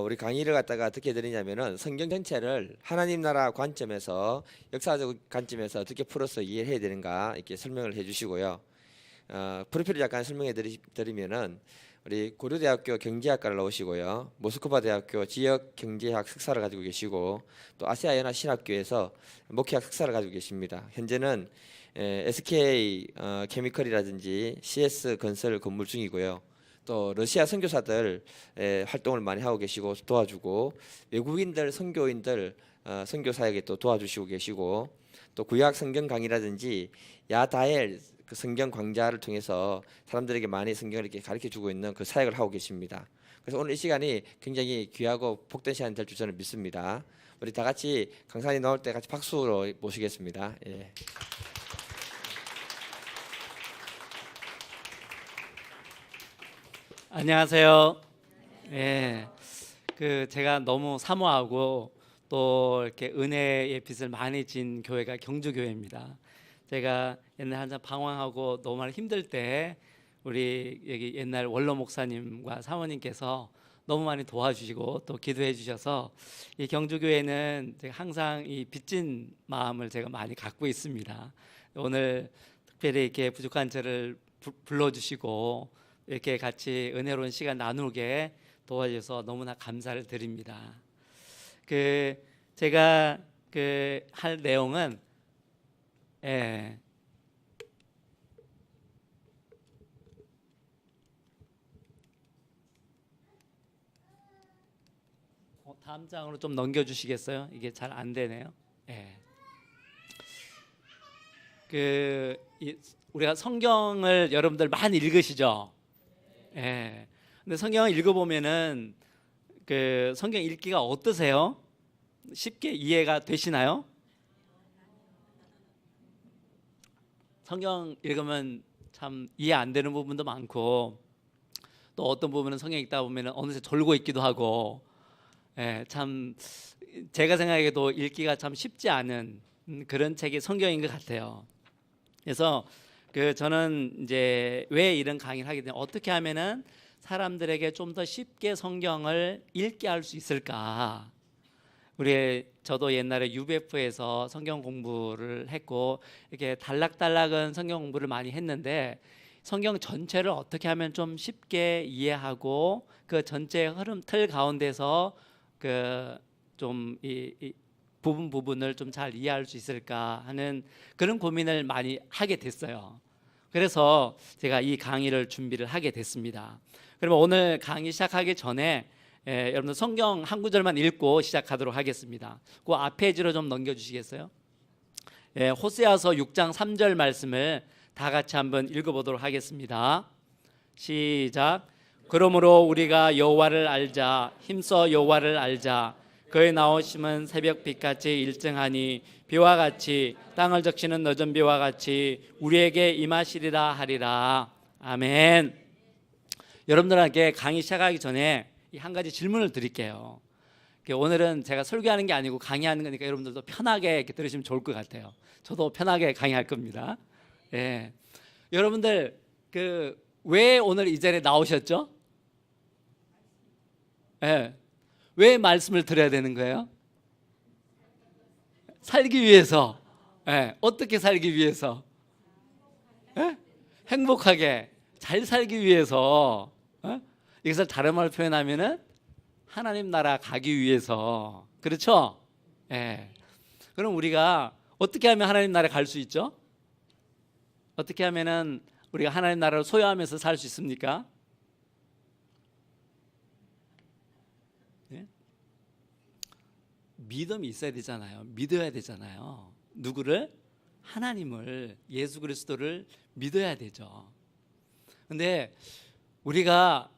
우리 강의를 갖다가 어떻게 드리냐면은 성경 전체를 하나님 나라 관점에서 역사적 관점에서 어떻게 풀어서 이해해야 되는가 이렇게 설명을 해주시고요. 프로필을 약간 설명해 드리면은 우리 고려대학교 경제학과를 나오시고요. 모스크바 대학교 지역 경제학 석사를 가지고 계시고 또 아시아 연합 신학교에서 목회학 석사를 가지고 계십니다. 현재는 SK 케미컬이라든지 CS 건설 건물 중이고요. 또 러시아 선교사들 활동을 많이 하고 계시고 도와주고 외국인들 선교인들 선교 사역에 또 도와주시고 계시고 또 구약 성경 강의라든지 야다엘 그 성경 강좌를 통해서 사람들에게 많이 성경을 이렇게 가르쳐 주고 있는 그 사역을 하고 계십니다. 그래서 오늘 이 시간이 굉장히 귀하고 복된 시간이 될 줄 저는 믿습니다. 우리 다 같이 강사님 나올 때 같이 박수로 모시겠습니다. 예. 안녕하세요. 예, 제가 너무 사모하고 또 이렇게 은혜의 빚을 많이 진 교회가 경주교회입니다. 제가 옛날 한참 방황하고 너무 많이 힘들 때 우리 여기 옛날 원로 목사님과 사모님께서 너무 많이 도와주시고 또 기도해 주셔서 이 경주교회는 제가 항상 이 빚진 마음을 제가 많이 갖고 있습니다. 오늘 특별히 이렇게 부족한 저를 불러주시고 이렇게 같이 은혜로운 시간 나누게 도와주셔서 너무나 감사를 드립니다. 제가 할 내용은 다음 장으로 좀 넘겨주시겠어요? 이게 잘 안 되네요. 우리가 성경을 여러분들 많이 읽으시죠? 근데 성경을 읽어보면은 성경 읽기가 어떠세요? 쉽게 이해가 되시나요? 성경 읽으면 참 이해 안 되는 부분도 많고 또 어떤 부분은 성경 읽다 보면은 어느새 졸고 있기도 하고 참 제가 생각해도 읽기가 참 쉽지 않은 그런 책이 성경인 것 같아요. 그래서 저는 이제 왜 이런 강의를 하게 되냐, 어떻게 하면은 사람들에게 좀 더 쉽게 성경을 읽게 할 수 있을까. 저도 옛날에 UBF에서 성경 공부를 했고 이렇게 달락달락은 성경 공부를 많이 했는데 성경 전체를 어떻게 하면 좀 쉽게 이해하고 그 전체 흐름 틀 가운데서 좀 이 부분을 좀 잘 이해할 수 있을까 하는 그런 고민을 많이 하게 됐어요. 그래서 제가 이 강의를 준비를 하게 됐습니다. 그러면 오늘 강의 시작하기 전에 여러분들 성경 한 구절만 읽고 시작하도록 하겠습니다. 그 앞 페이지로 좀 넘겨주시겠어요? 호세아서 6장 3절 말씀을 다 같이 한번 읽어보도록 하겠습니다. 시작. 그러므로 우리가 여호와를 알자, 힘써 여호와를 알자. 그의 나오심은 새벽빛같이 일정하니 비와 같이 땅을 적시는 늦은 비와 같이 우리에게 임하시리라 하리라. 아멘. 여러분들에게 강의 시작하기 전에 한 가지 질문을 드릴게요. 오늘은 제가 설교하는 게 아니고 강의하는 거니까 여러분들도 편하게 이렇게 들으시면 좋을 것 같아요. 저도 편하게 강의할 겁니다. 여러분들 왜 오늘 이 자리에 나오셨죠? 왜 말씀을 들어야 되는 거예요? 살기 위해서. 어떻게 살기 위해서? 행복하게 잘 살기 위해서. 여기서 다른 말로 표현하면은 하나님 나라 가기 위해서. 그렇죠? 그럼 우리가 어떻게 하면 하나님 나라 갈 수 있죠? 어떻게 하면은 우리가 하나님 나라를 소유하면서 살 수 있습니까? 믿음이 있어야 되잖아요. 믿어야 되잖아요. 누구를? 하나님을, 예수 그리스도를 믿어야 되죠. 근데 우리가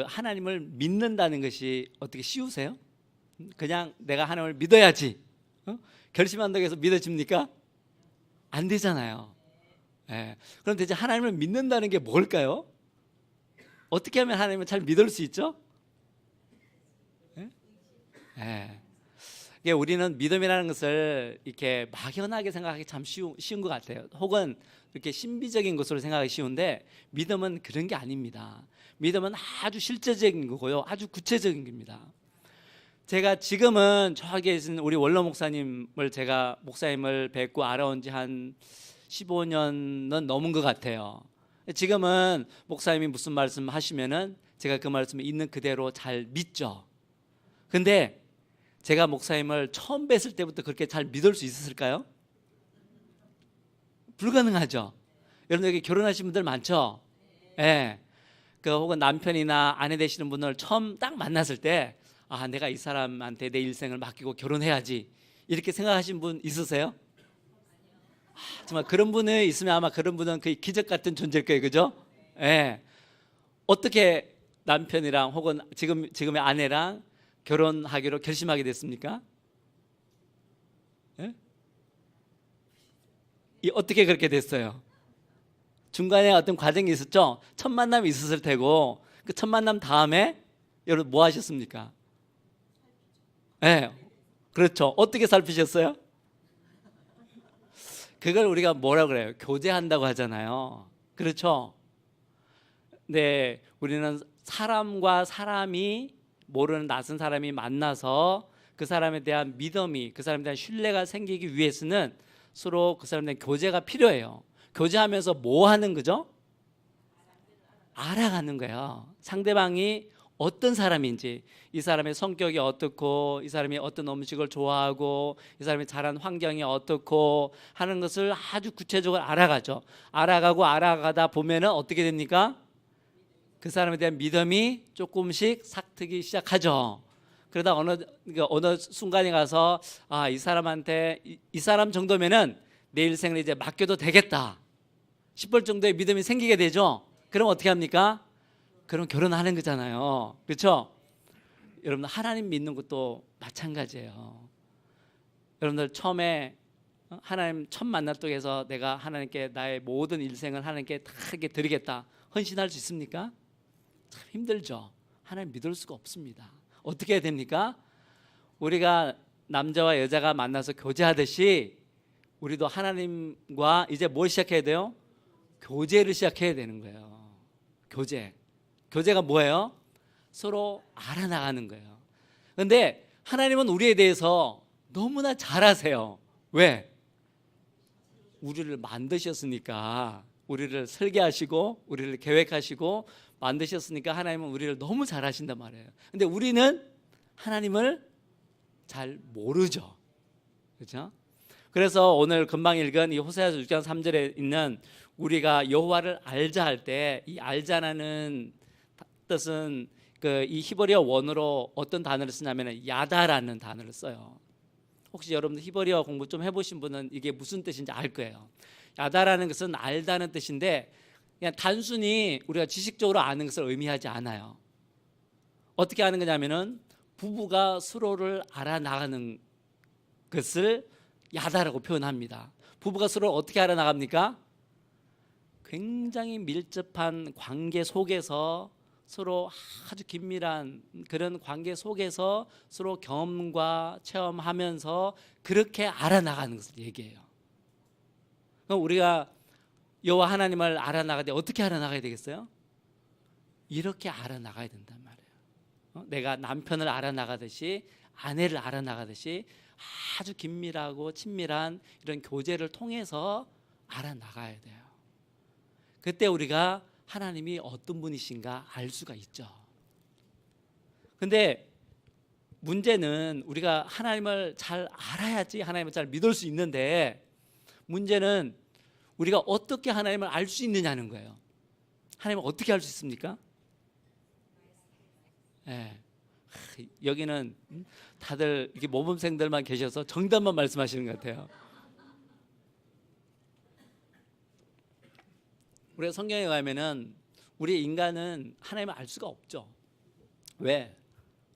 하나님을 믿는다는 것이 어떻게 쉬우세요? 그냥 내가 하나님을 믿어야지 결심한다고 해서 믿어집니까? 안 되잖아요. 그럼 대체 하나님을 믿는다는 게 뭘까요? 어떻게 하면 하나님을 잘 믿을 수 있죠? 우리는 믿음이라는 것을 이렇게 막연하게 생각하기 참 쉬운 것 같아요. 혹은 이렇게 신비적인 것으로 생각하기 쉬운데 믿음은 그런 게 아닙니다. 믿음은 아주 실제적인 거고요. 아주 구체적인 겁니다. 제가 지금은 저기 계신 우리 원로 목사님을 제가 목사님을 뵙고 알아온 지 한 15년은 넘은 것 같아요. 지금은 목사님이 무슨 말씀 하시면은 제가 그 말씀을 있는 그대로 잘 믿죠. 근데 제가 목사님을 처음 뵀을 때부터 그렇게 잘 믿을 수 있었을까요? 불가능하죠. 여러분 여기 결혼하신 분들 많죠? 예. 네. 그 혹은 남편이나 아내 되시는 분을 처음 딱 만났을 때 아, 내가 이 사람한테 내 일생을 맡기고 결혼해야지 이렇게 생각하신 분 있으세요? 아, 정말 그런 분이 있으면 아마 그런 분은 거의 기적 같은 존재일 거예요, 그죠? 예. 네. 어떻게 남편이랑 혹은 지금의 아내랑 결혼하기로 결심하게 됐습니까? 예? 어떻게 그렇게 됐어요? 중간에 어떤 과정이 있었죠? 첫 만남이 있었을 테고 그 첫 만남 다음에 여러분 뭐 하셨습니까? 네, 그렇죠. 어떻게 살피셨어요? 그걸 우리가 뭐라 그래요? 교제한다고 하잖아요. 그렇죠? 네, 우리는 사람과 사람이 모르는 낯선 사람이 만나서 그 사람에 대한 믿음이 그 사람에 대한 신뢰가 생기기 위해서는 서로 그 사람에 대한 교제가 필요해요. 교제하면서 뭐 하는 거죠? 알아가는 거예요. 상대방이 어떤 사람인지, 이 사람의 성격이 어떻고, 이 사람이 어떤 음식을 좋아하고, 이 사람이 자란 환경이 어떻고 하는 것을 아주 구체적으로 알아가죠. 알아가고 알아가다 보면은 어떻게 됩니까? 그 사람에 대한 믿음이 조금씩 삭트기 시작하죠. 그러다 어느 순간에 가서 아, 이 사람한테 이 사람 정도면은 내 일생을 이제 맡겨도 되겠다 싶을 정도의 믿음이 생기게 되죠. 그럼 어떻게 합니까? 그럼 결혼하는 거잖아요. 그렇죠? 여러분 하나님 믿는 것도 마찬가지예요. 여러분들 처음에 하나님 첫 만날 쪽에서 내가 하나님께 나의 모든 일생을 하나님께 다 이렇게 드리겠다 헌신할 수 있습니까? 참 힘들죠. 하나님 믿을 수가 없습니다. 어떻게 해야 됩니까? 우리가 남자와 여자가 만나서 교제하듯이 우리도 하나님과 이제 뭘 시작해야 돼요? 교제를 시작해야 되는 거예요. 교제가 뭐예요? 서로 알아나가는 거예요. 그런데 하나님은 우리에 대해서 너무나 잘 아세요. 왜? 우리를 만드셨으니까, 우리를 설계하시고 우리를 계획하시고 만드셨으니까 하나님은 우리를 너무 잘 아신단 말이에요. 근데 우리는 하나님을 잘 모르죠. 그렇죠? 그래서 오늘 금방 읽은 이 호세아서 6장 3절에 있는 우리가 여호와를 알자 할 때 이 알자라는 뜻은 이 히브리어 원어로 어떤 단어를 쓰냐면 야다라는 단어를 써요. 혹시 여러분들 히브리어 공부 좀 해보신 분은 이게 무슨 뜻인지 알 거예요. 야다라는 것은 알다는 뜻인데 그냥 단순히 우리가 지식적으로 아는 것을 의미하지 않아요. 어떻게 아는 거냐면은 부부가 서로를 알아나가는 것을 야다라고 표현합니다. 부부가 서로 어떻게 알아나갑니까? 굉장히 밀접한 관계 속에서 서로 아주 긴밀한 그런 관계 속에서 서로 경험과 체험하면서 그렇게 알아나가는 것을 얘기해요. 그럼 우리가 여호와 하나님을 알아나갈 때 어떻게 알아나가야 되겠어요? 이렇게 알아나가야 된단 말이에요. 내가 남편을 알아나가듯이 아내를 알아나가듯이 아주 긴밀하고 친밀한 이런 교제를 통해서 알아나가야 돼요. 그때 우리가 하나님이 어떤 분이신가 알 수가 있죠. 근데 문제는 우리가 하나님을 잘 알아야지 하나님을 잘 믿을 수 있는데 문제는 우리가 어떻게 하나님을 알 수 있느냐는 거예요. 하나님을 어떻게 알 수 있습니까? 네. 여기는 다들 이렇게 모범생들만 계셔서 정답만 말씀하시는 것 같아요. 우리가 성경에 가면은 우리 인간은 하나님을 알 수가 없죠. 왜?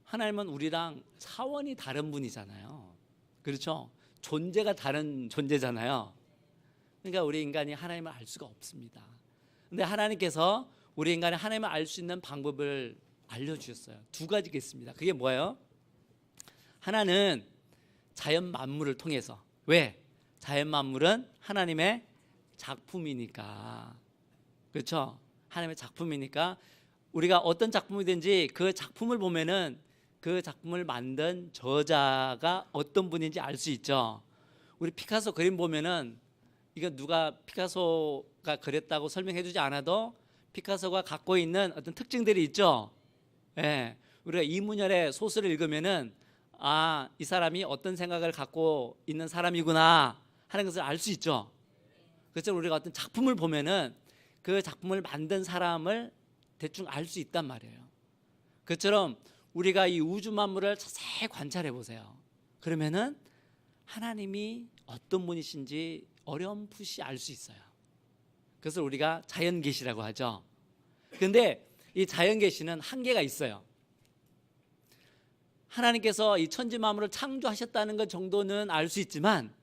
하나님은 우리랑 차원이 다른 분이잖아요. 그렇죠? 존재가 다른 존재잖아요. 그러니까 우리 인간이 하나님을 알 수가 없습니다. 근데 하나님께서 우리 인간이 하나님을 알 수 있는 방법을 알려주셨어요. 두 가지가 있습니다. 그게 뭐예요? 하나는 자연 만물을 통해서. 왜? 자연 만물은 하나님의 작품이니까. 그렇죠? 하나님의 작품이니까 우리가 어떤 작품이든지 그 작품을 보면은 그 작품을 만든 저자가 어떤 분인지 알 수 있죠. 우리 피카소 그림 보면은 이거 누가 피카소가 그렸다고 설명해주지 않아도 피카소가 갖고 있는 어떤 특징들이 있죠. 예, 우리가 이문열의 소설을 읽으면은 아, 이 사람이 어떤 생각을 갖고 있는 사람이구나 하는 것을 알 수 있죠. 그래서 우리가 어떤 작품을 보면은 그 작품을 만든 사람을 대충 알 수 있단 말이에요. 그처럼 우리가 이 우주 만물을 자세히 관찰해 보세요. 그러면은 하나님이 어떤 분이신지 어렴풋이 알 수 있어요. 그래서 우리가 자연 계시라고 하죠. 그런데 이 자연 계시는 한계가 있어요. 하나님께서 이 천지 만물을 창조하셨다는 것 정도는 알 수 있지만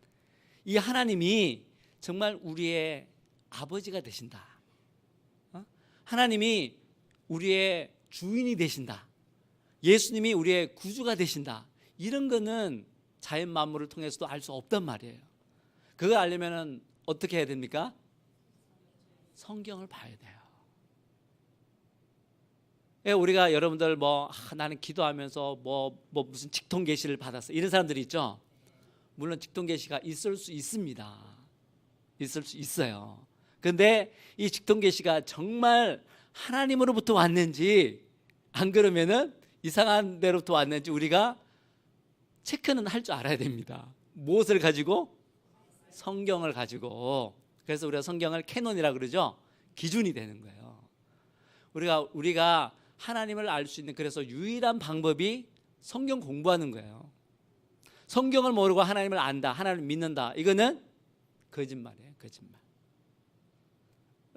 이 하나님이 정말 우리의 아버지가 되신다. 하나님이 우리의 주인이 되신다. 예수님이 우리의 구주가 되신다. 이런 거는 자연 만물을 통해서도 알 수 없단 말이에요. 그걸 알려면 어떻게 해야 됩니까? 성경을 봐야 돼요. 우리가 여러분들 나는 기도하면서 무슨 직통 계시를 받았어 이런 사람들이 있죠. 물론 직통 계시가 있을 수 있습니다. 있을 수 있어요. 그런데 이 직통 계시가 정말 하나님으로부터 왔는지 안 그러면은 이상한 데로부터 왔는지 우리가 체크는 할 줄 알아야 됩니다. 무엇을 가지고? 성경을 가지고. 그래서 우리가 성경을 캐논이라고 그러죠. 기준이 되는 거예요. 우리가 하나님을 알 수 있는 그래서 유일한 방법이 성경 공부하는 거예요. 성경을 모르고 하나님을 안다, 하나님을 믿는다. 이거는 거짓말이에요. 거짓말.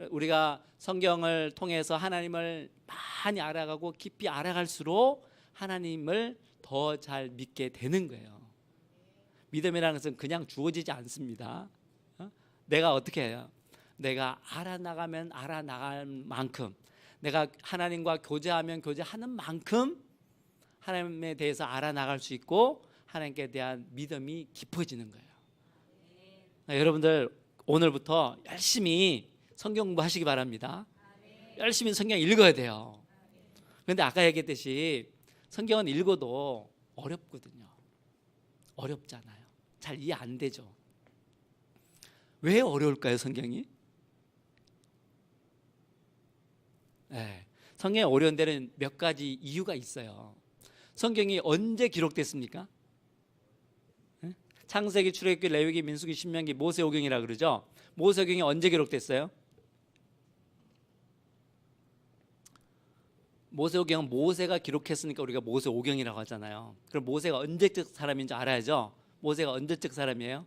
우리가 성경을 통해서 하나님을 많이 알아가고 깊이 알아갈수록 하나님을 더 잘 믿게 되는 거예요. 믿음이라는 것은 그냥 주어지지 않습니다. 내가 어떻게 해요? 내가 알아나가면 알아나갈 만큼, 내가 하나님과 교제하면 교제하는 만큼 하나님에 대해서 알아나갈 수 있고 하나님께 대한 믿음이 깊어지는 거예요. 여러분들 오늘부터 열심히 성경 공부하시기 바랍니다. 열심히 성경 읽어야 돼요. 그런데 아까 얘기했듯이 성경은 읽어도 어렵거든요. 어렵잖아요. 잘 이해 안 되죠. 왜 어려울까요, 성경이? 네, 성경이 어려운 데는 몇 가지 이유가 있어요. 성경이 언제 기록됐습니까? 네? 창세기, 출애굽기, 레위기, 민수기, 신명기, 모세오경이라 그러죠. 모세오경이 언제 기록됐어요? 모세오경은 모세가 기록했으니까 우리가 모세오경이라고 하잖아요. 그럼 모세가 언제적 사람인지 알아야죠. 모세가 언제적 사람이에요?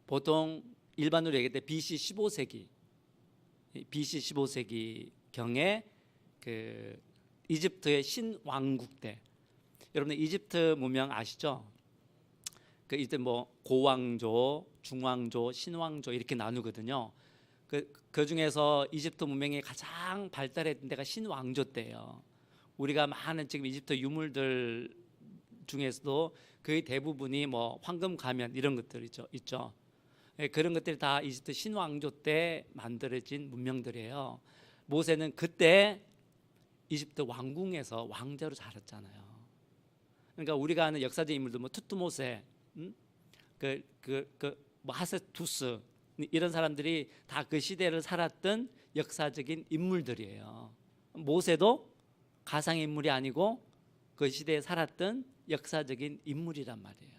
보통 일반으로 얘기할 때 BC 15세기 BC 15세기 경에 그 이집트의 신왕국 때, 여러분 이집트 문명 아시죠? 그 이때 고왕조, 중왕조, 신왕조 이렇게 나누거든요. 그 중에서 이집트 문명이 가장 발달했던 데가 신왕조 때예요. 우리가 많은 지금 이집트 유물들 중에서도 거의 대부분이 황금 가면 이런 것들 있죠. 그런 것들이 다 이집트 신왕조 때 만들어진 문명들이에요. 모세는 그때 이집트 왕궁에서 왕자로 자랐잖아요. 그러니까 우리가 아는 역사적 인물들 투트모세, 하세투스 이런 사람들이 다 그 시대를 살았던 역사적인 인물들이에요. 모세도 가상 인물이 아니고 그 시대에 살았던 역사적인 인물이란 말이에요.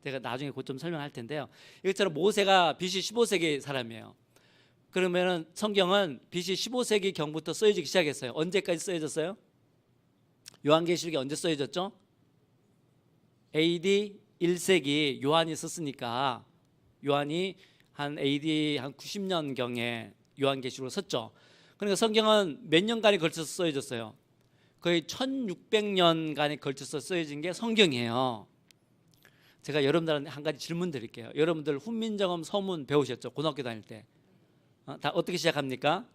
제가 나중에 그것 좀 설명할 텐데요. 이것처럼 모세가 BC 15세기 사람이에요. 그러면은 성경은 BC 15세기 경부터 쓰여지기 시작했어요. 언제까지 쓰여졌어요? 요한계시록이 언제 쓰여졌죠? AD 1세기 요한이 썼으니까 요한이 한 AD 한 90년경에 요한계시록을 썼죠. 그러니까 성경은 몇 년간에 걸쳐서 쓰여졌어요? 거의 1600년간에 걸쳐서 쓰여진 게 성경이에요. 제가 여러분들한테 한 가지 질문 드릴게요. 여러분들 훈민정음 서문 배우셨죠? 고등학교 다닐 때. 다 어떻게 시작합니까?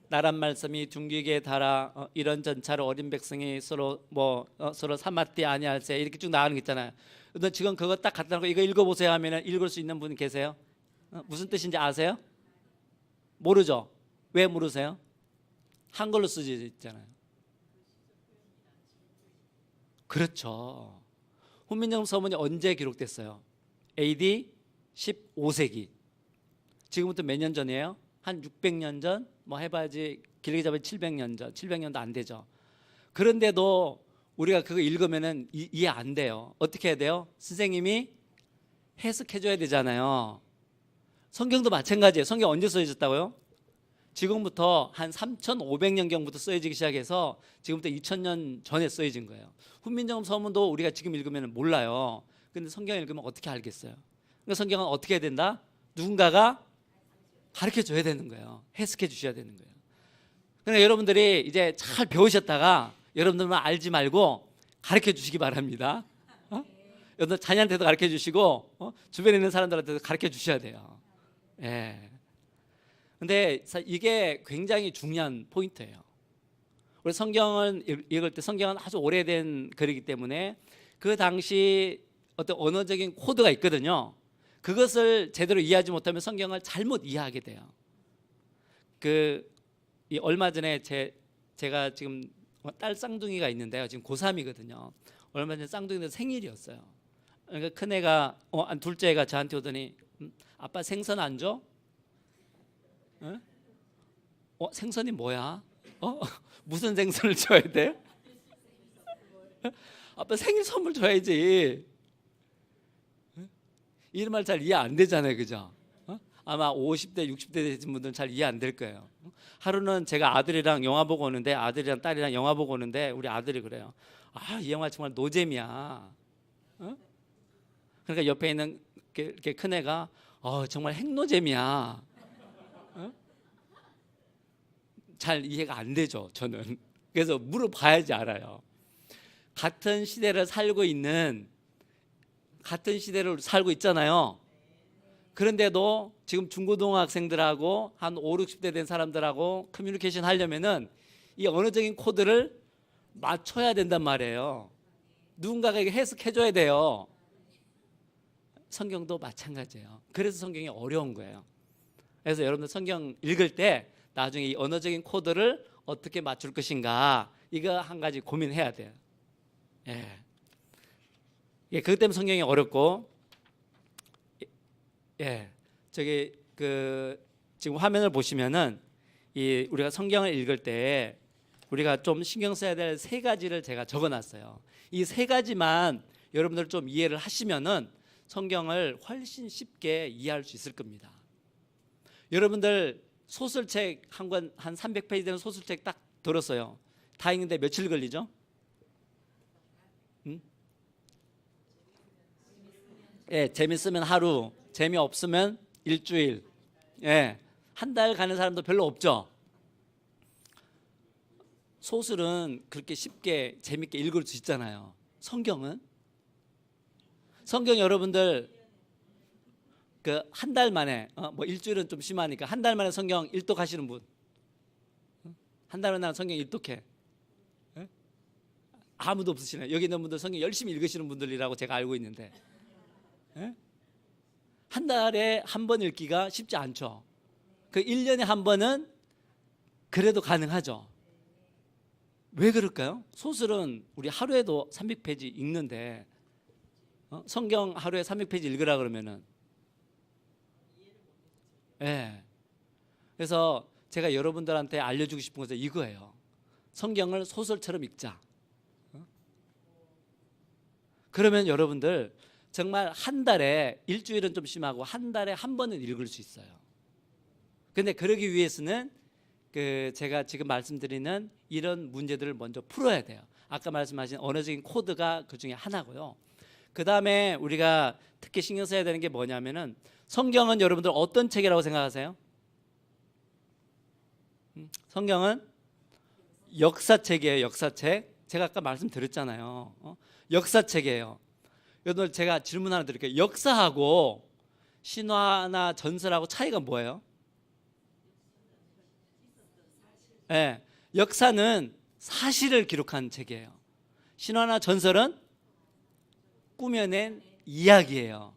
나란 말씀이 둥기게 달아 이런 전차로 어린 백성이 서로 서로 삼았디 아니할세 이렇게 쭉 나가는 거 있잖아요. 근데 지금 그거 딱 갖다 놓고 이거 읽어보세요 하면 읽을 수 있는 분 계세요? 무슨 뜻인지 아세요? 모르죠? 왜 모르세요? 한글로 쓰여져 있잖아요. 그렇죠. 훈민정음 서문이 언제 기록됐어요? AD 15세기. 지금부터 몇 년 전이에요? 한 600년 전? 뭐 해봐야지 길게 잡으면 700년 전. 700년도 안 되죠. 그런데도 우리가 그거 읽으면은 이해 안 돼요. 어떻게 해야 돼요? 선생님이 해석해 줘야 되잖아요. 성경도 마찬가지예요. 성경 언제 써졌다고요? 지금부터 한 3,500년경부터 쓰여지기 시작해서 지금부터 2,000년 전에 쓰여진 거예요. 훈민정음 서문도 우리가 지금 읽으면 몰라요. 근데 성경 읽으면 어떻게 알겠어요? 그러니까 성경은 어떻게 해야 된다? 누군가가 가르쳐 줘야 되는 거예요. 해석해 주셔야 되는 거예요. 그러니까 여러분들이 이제 잘 배우셨다가 여러분들만 알지 말고 가르쳐 주시기 바랍니다. 여러분들 자녀한테도 가르쳐 주시고 주변에 있는 사람들한테도 가르쳐 주셔야 돼요. 예. 근데 이게 굉장히 중요한 포인트예요. 우리 성경을 읽을 때 성경은 아주 오래된 글이기 때문에 그 당시 어떤 언어적인 코드가 있거든요. 그것을 제대로 이해하지 못하면 성경을 잘못 이해하게 돼요. 얼마 전에 제가 지금 딸 쌍둥이가 있는데요. 지금 고3이거든요. 얼마 전에 쌍둥이들 생일이었어요. 그러니까 큰애가 둘째가 저한테 오더니 아빠 생선 안 줘? 생선이 뭐야? 무슨 생선을 줘야 돼? 아빠 생일 선물 줘야지. 이런 말 잘 이해 안 되잖아요, 그죠? 아마 50대, 60대 되신 분들은 잘 이해 안 될 거예요. 하루는 제가 아들이랑 영화 보고 오는데 아들이랑 딸이랑 영화 보고 오는데 우리 아들이 그래요. 이 영화 정말 노잼이야. 그러니까 옆에 있는 큰 애가 정말 핵노잼이야. 잘 이해가 안 되죠, 저는. 그래서 물어봐야지 알아요. 같은 시대를 살고 있잖아요. 그런데도 지금 중고등학생들하고 한 5, 60대 된 사람들하고 커뮤니케이션 하려면은 이 언어적인 코드를 맞춰야 된단 말이에요. 누군가가 이게 해석해 줘야 돼요. 성경도 마찬가지예요. 그래서 성경이 어려운 거예요. 그래서 여러분들 성경 읽을 때 나중에 이 언어적인 코드를 어떻게 맞출 것인가, 이거 한 가지 고민해야 돼요. 그것 때문에 성경이 어렵고, 지금 화면을 보시면은 우리가 성경을 읽을 때 우리가 좀 신경 써야 될 세 가지를 제가 적어놨어요. 이 세 가지만 여러분들 좀 이해를 하시면은 성경을 훨씬 쉽게 이해할 수 있을 겁니다. 여러분들 소설책 한 권, 한 300페이지 되는 소설책 딱 들었어요. 다 읽는데 며칠 걸리죠? 재밌으면 하루, 재미없으면 일주일, 한 달 가는 사람도 별로 없죠. 소설은 그렇게 쉽게 재밌게 읽을 수 있잖아요. 성경 여러분들 한 달 만에, 뭐 일주일은 좀 심하니까 한 달 만에 성경 일독하시는 분, 한 달 만에 성경 일독해? 아무도 없으시네요. 여기 있는 분들 성경 열심히 읽으시는 분들이라고 제가 알고 있는데, 한 달에 한 번 읽기가 쉽지 않죠. 1년에 한 번은 그래도 가능하죠. 왜 그럴까요? 소설은 우리 하루에도 300페이지 읽는데 성경 하루에 300페이지 읽으라 그러면은, 그래서 제가 여러분들한테 알려주고 싶은 것은 이거예요. 성경을 소설처럼 읽자. 그러면 여러분들 정말 한 달에, 일주일은 좀 심하고 한 달에 한 번은 읽을 수 있어요. 근데 그러기 위해서는 제가 지금 말씀드리는 이런 문제들을 먼저 풀어야 돼요. 아까 말씀하신 언어적인 코드가 그 중에 하나고요. 그 다음에 우리가 특히 신경 써야 되는 게 뭐냐면은, 성경은 여러분들 어떤 책이라고 생각하세요? 성경은 역사책이에요. 역사책. 제가 아까 말씀드렸잖아요. 역사책이에요. 여러분들 제가 질문 하나 드릴게요. 역사하고 신화나 전설하고 차이가 뭐예요? 역사는 사실을 기록한 책이에요. 신화나 전설은 꾸며낸 이야기예요.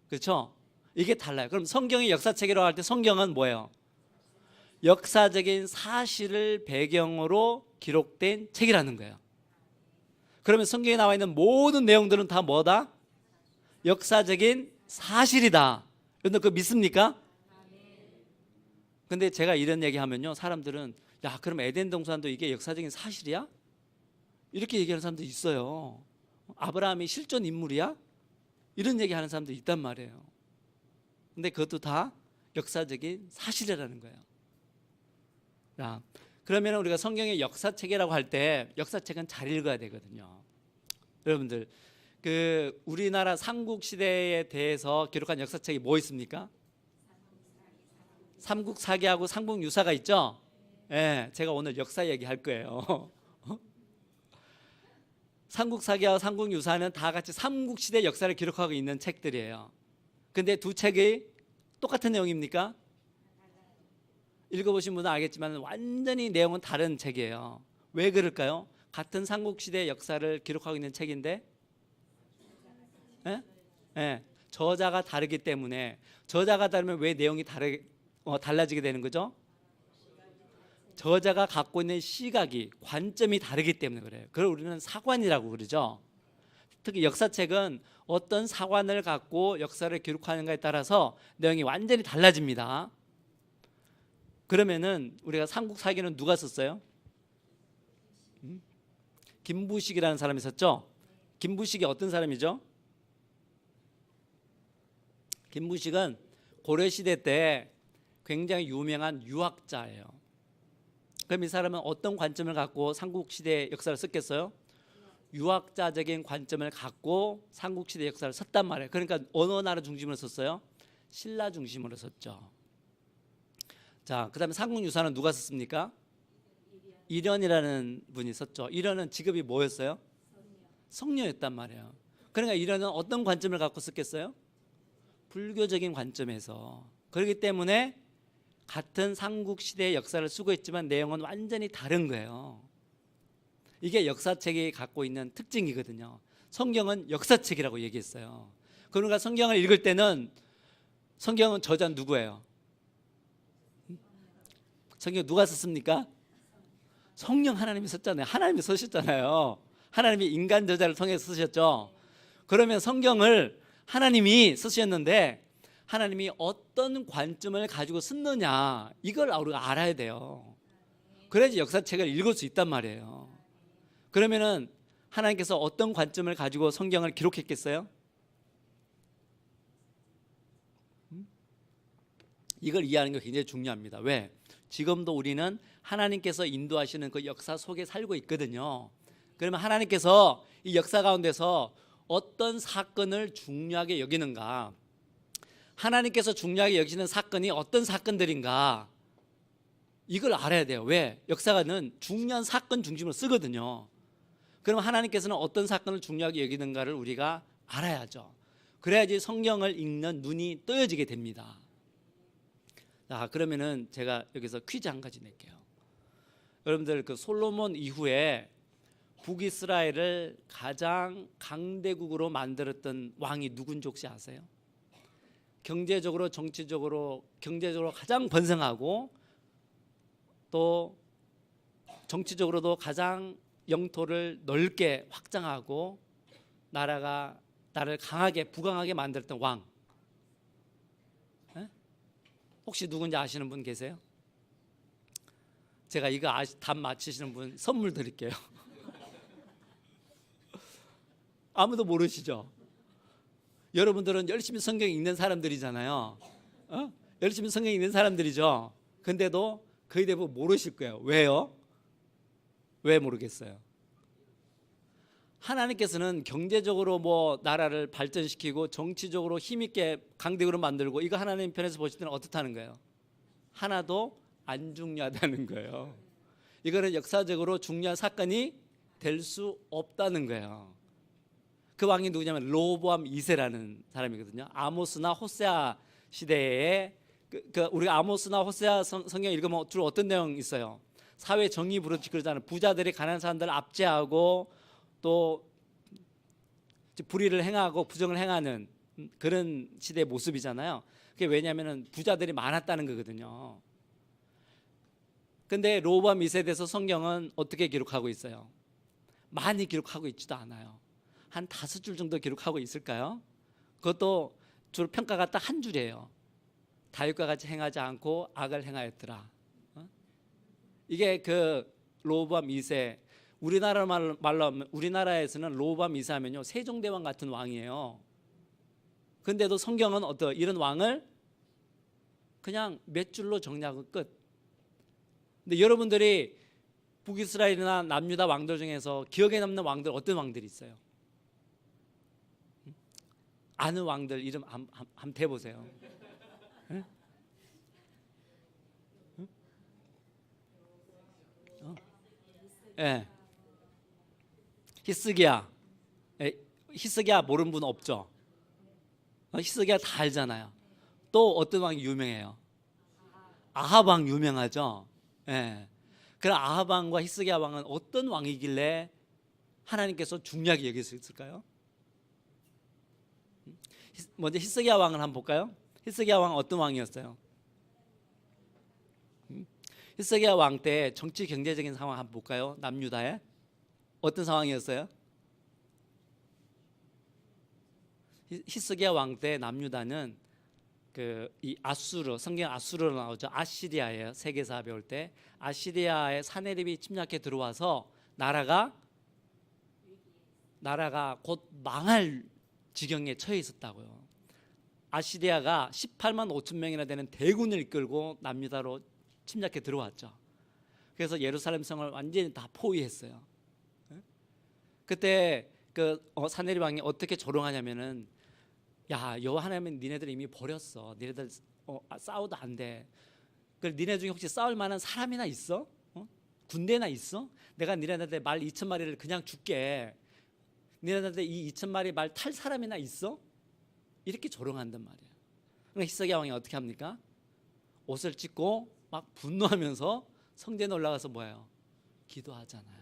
그렇죠? 이게 달라요. 그럼 성경이 역사책이라고 할 때 성경은 뭐예요? 역사적인 사실을 배경으로 기록된 책이라는 거예요. 그러면 성경에 나와 있는 모든 내용들은 다 뭐다? 역사적인 사실이다. 여러분들 그거 믿습니까? 근데 제가 이런 얘기 하면요, 사람들은 야, 그럼 에덴 동산도 이게 역사적인 사실이야? 이렇게 얘기하는 사람도 있어요. 아브라함이 실존 인물이야? 이런 얘기하는 사람도 있단 말이에요. 근데 그것도 다 역사적인 사실이라는 거예요. 자, 그러면 우리가 성경의 역사책이라고 할 때 역사책은 잘 읽어야 되거든요. 여러분들 그 우리나라 삼국 시대에 대해서 기록한 역사책이 뭐 있습니까? 삼국사기하고 삼국유사가 있죠. 예, 제가 오늘 역사 얘기할 거예요. 삼국사기와 삼국유사는 다 같이 삼국시대 역사를 기록하고 있는 책들이에요. 근데 두 책이 똑같은 내용입니까? 읽어보신 분은 알겠지만 완전히 내용은 다른 책이에요. 왜 그럴까요? 같은 삼국시대 역사를 기록하고 있는 책인데 예? 예, 저자가 다르기 때문에. 저자가 다르면 왜 내용이 달라지게 되는 거죠? 저자가 갖고 있는 시각이, 관점이 다르기 때문에 그래요. 그걸 우리는 사관이라고 그러죠. 특히 역사책은 어떤 사관을 갖고 역사를 기록하는가에 따라서 내용이 완전히 달라집니다. 그러면은 우리가 삼국사기는 누가 썼어요? 김부식이라는 사람이 썼죠. 김부식이 어떤 사람이죠? 김부식은 고려시대 때 굉장히 유명한 유학자예요. 그럼 이 사람은 어떤 관점을 갖고 삼국시대 역사를 썼겠어요? 유학자적인 관점을 갖고 삼국시대 역사를 썼단 말이에요. 그러니까 어느 나라 중심으로 썼어요? 신라 중심으로 썼죠. 자, 그 다음에 삼국유사는 누가 썼습니까? 이련이라는 분이 썼죠. 이련은 직업이 뭐였어요? 성녀였단 말이에요. 그러니까 이련은 어떤 관점을 갖고 썼겠어요? 불교적인 관점에서. 그렇기 때문에 같은 삼국시대의 역사를 쓰고 있지만 내용은 완전히 다른 거예요. 이게 역사책이 갖고 있는 특징이거든요. 성경은 역사책이라고 얘기했어요. 그러니까 성경을 읽을 때는 성경은 저자는 누구예요? 성경 누가 썼습니까? 성령 하나님이 썼잖아요. 하나님이 쓰셨잖아요. 하나님이 인간 저자를 통해서 쓰셨죠. 그러면 성경을 하나님이 쓰셨는데 하나님이 어떤 관점을 가지고 썼느냐, 이걸 우리가 알아야 돼요. 그래야지 역사책을 읽을 수 있단 말이에요. 그러면은 하나님께서 어떤 관점을 가지고 성경을 기록했겠어요? 이걸 이해하는 게 굉장히 중요합니다. 왜? 지금도 우리는 하나님께서 인도하시는 그 역사 속에 살고 있거든요. 그러면 하나님께서 이 역사 가운데서 어떤 사건을 중요하게 여기는가, 하나님께서 중요하게 여기시는 사건이 어떤 사건들인가, 이걸 알아야 돼요. 왜? 역사가는 중요한 사건 중심으로 쓰거든요. 그럼 하나님께서는 어떤 사건을 중요하게 여기는가를 우리가 알아야죠. 그래야지 성경을 읽는 눈이 떠여지게 됩니다. 자, 그러면은 제가 여기서 퀴즈 한 가지 낼게요. 여러분들 그 솔로몬 이후에 북이스라엘을 가장 강대국으로 만들었던 왕이 누군지 혹시 아세요? 경제적으로, 정치적으로, 경제적으로 가장 번성하고 또 정치적으로도 가장 영토를 넓게 확장하고 나를 강하게 부강하게 만들었던 왕. 혹시 누군지 아시는 분 계세요? 제가 이거 답 맞히시는 분 선물 드릴게요. 아무도 모르시죠? 여러분들은 열심히 성경 읽는 사람들이잖아요. 열심히 성경 읽는 사람들이죠. 근데도 거의 대부분 모르실 거예요. 왜요? 왜 모르겠어요? 하나님께서는 경제적으로 뭐 나라를 발전시키고 정치적으로 힘있게 강대국으로 만들고, 이거 하나님 편에서 보실 때는 어떻다는 거예요? 하나도 안 중요하다는 거예요. 이거는 역사적으로 중요한 사건이 될 수 없다는 거예요. 그 왕이 누구냐면 르호보암 2세라는 사람이거든요. 아모스나 호세아 시대에 우리가 아모스나 호세아 성경 읽으면 주로 어떤 내용 있어요? 사회 정의 부르짖고 그러잖아요. 부자들이 가난한 사람들을 압제하고 또 불의를 행하고 부정을 행하는 그런 시대의 모습이잖아요. 그게 왜냐하면 부자들이 많았다는 거거든요. 근데 로보암 2세에 대해서 성경은 어떻게 기록하고 있어요? 많이 기록하고 있지도 않아요. 한 5줄 정도 기록하고 있을까요? 그것도 주로 평가가 딱 한 줄이에요. 다윗과 같이 행하지 않고 악을 행하였더라. 이게 그 로보암 2세, 우리나라 말로 하면, 우리나라에서는 로보암 2세 하면요 세종대왕 같은 왕이에요. 근데도 성경은 이런 왕을 그냥 몇 줄로 정리하고 끝. 근데 여러분들이 북이스라엘이나 남유다 왕들 중에서 기억에 남는 왕들 어떤 왕들이 있어요? 아는 왕들 이름 한번 대보세요. 응? 응? 예. 히스기야. 히스기야 모르는 분 없죠? 히스기야 다 알잖아요. 또 어떤 왕이 유명해요? 아합 왕 유명하죠? 예. 그럼 아합 왕과 히스기야 왕은 어떤 왕이길래 하나님께서 중요하게 여기셨을까요? 먼저 히스기야 왕을 한번 볼까요? 히스기야 왕은 어떤 왕이었어요? 히스기야 왕 때 정치 경제적인 상황 한번 볼까요? 남유다에 어떤 상황이었어요? 히스기야 왕 때 남유다는 이 아수르, 성경 아수르로 나오죠. 아시리아예요. 세계사 배울 때 아시리아의 사내립이 침략해 들어와서 나라가 곧 망할 지경에 처해 있었다고요. 아시리아가 18만 5천 명이나 되는 대군을 이끌고 남유다로 침략해 들어왔죠. 그래서 예루살렘 성을 완전히 다 포위했어요. 그때 사내립 왕이 어떻게 조롱하냐면은, 야, 여호와 하나님은 니네들 이미 버렸어. 니네들 싸워도 안 돼. 그럼 니네 중에 혹시 싸울 만한 사람이나 있어? 군대나 있어? 내가 니네한테 말 2,000마리를 그냥 줄게. 니네한테 이 2,000마리 말 탈 사람이나 있어? 이렇게 조롱한단 말이에요. 그러니까 히스기야 왕이 어떻게 합니까? 옷을 찢고 막 분노하면서 성전에 올라가서 뭐예요? 기도하잖아요.